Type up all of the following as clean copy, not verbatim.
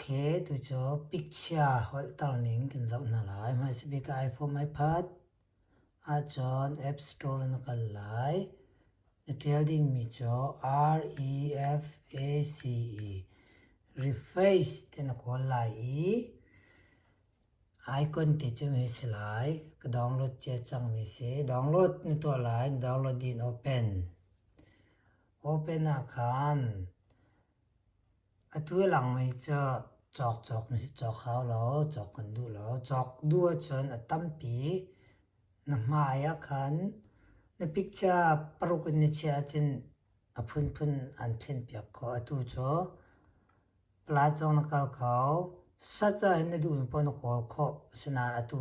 tu cho picture hol tal ning kan zau na lai mai se be ka iPhone iPad a chon App Store na kal lai na trading mi cho REFACE reface te na ko lai icon te chu mi se lai ka download che chang mi se download ni to lai download din open a khan tu lang mai cho chok mi se chok khao lo chok kan du lo chok du chon atam pi na ma ya khan na picture paruk ni cha chin phun an thlen piak ko atu cho pla chong na kal khao sa cha in du pon ko kho sina atu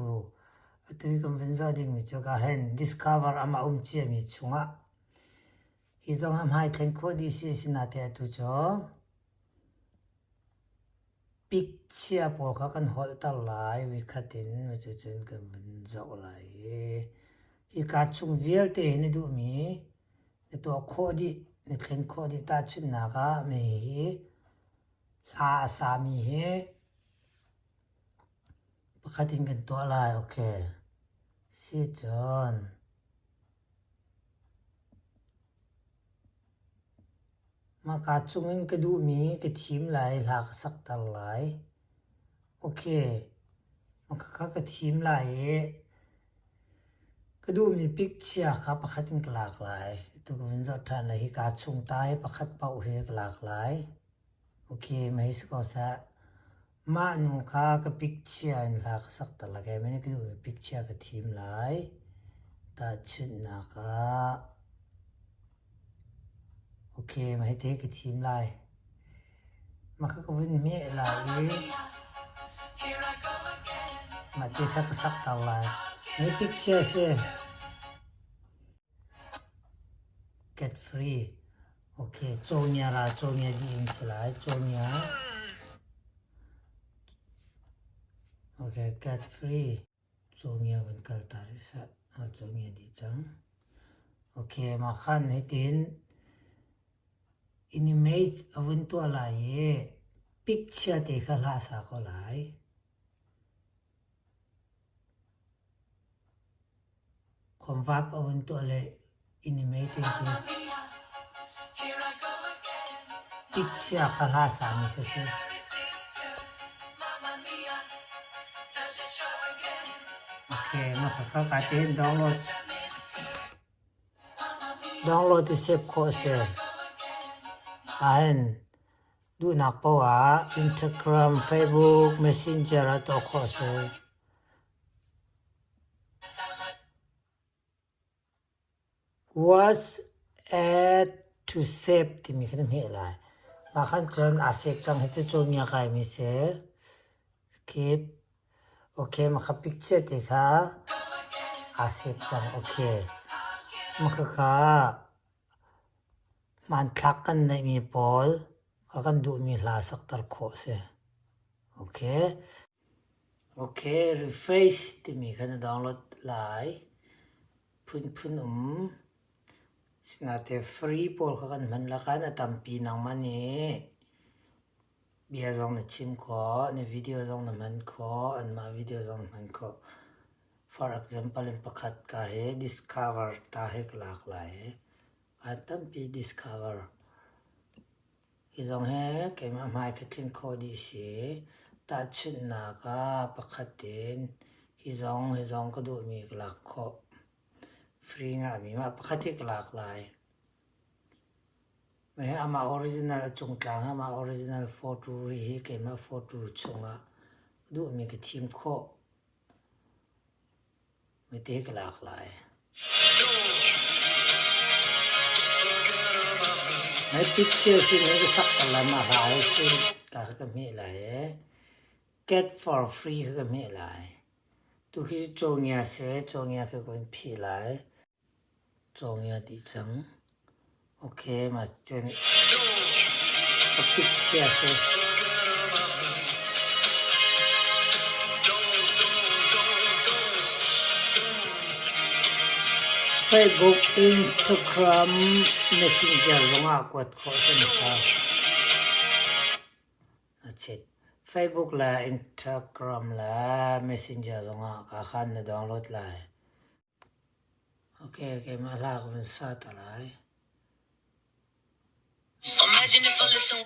kan venza ding mi cho ka hen discover ama che mi chunga hi zong ham hai thlen ko di si sina te atu cho picture por kha kan hol tal lai wi khatin mi chu chen kan venza lai hi ka chung vial te ni du mi ni to kho di ni thlen kho di ta chun na ga me hi la sa mi he pakhatin kan to lai okay si chon ma ka chungin ka du mi ka thim lai la ka sak tal lai okay ma ka thim lai ka du mi picture kha pakhatin ka lak lai tu ko win zot than lai hi ka chung tai pakhat pau he ka lak lai okay mai se ko sa ma nu kha ka picture in la ka sak tal la ke me ka du mi picture ka thim lai ta chun na ka okay mai te ka thim lai ma ka win me lai ma te ka sak tal lai me picture se get free okay chonya di in slide chonya okay get free chonya wan kal tarisa chonya di chang okay ma khan he tin image avun to lai picture te kha la sa ko lai convert avun to le animating te picture kha la sa mi kha se okay ma kha ka te download to save ko se an du nak pawa Instagram Facebook Messenger to ko se was add to save ti mi khan me lai ma khan chon a save chang he chu nya kai mi se skip okay ma kha picture te kha a save chang okay ma kha man thak kan nei mi pawl kha kan du mi hla sak tar kho se okay refresh ti mi khan download lai phun sinate free pawl kha kan man la kan atam pi nang mani bia zong na chim ko ne video zong na man ko an ma video zong man ko for example in pakhat ka he discover ta he klak lai atam pi discover hi zong he ke ma mai ka thin ko di si ta chun na ka pakhatin hi zong ka du mi klak kho free nga mi ma pakhati klak lai me ama original chung tlang ama original photo hi ke ma photo chunga du mi ka thim kho me te klak lai mai picture si me ka sak la ma hai si ka me lai get for free ka me lai tu khi chonya ka ko phi lai chonya di chang okay ma chen picture se Facebook Instagram Messenger longa kwat kho se na that's it Facebook là Instagram là Messenger rồi ngọ cả khăn là download lại. Ok mà là mình start lại. Imagine if I listen.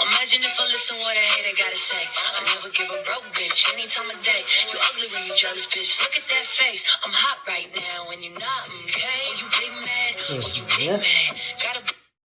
Imagine if I listen what a hater gotta say. I never give a broke bitch any time of day. You ugly when you jealous, bitch. Look at that face. I'm hot right now and you're not, okay? Oh, you big mad. Oh, you big mad.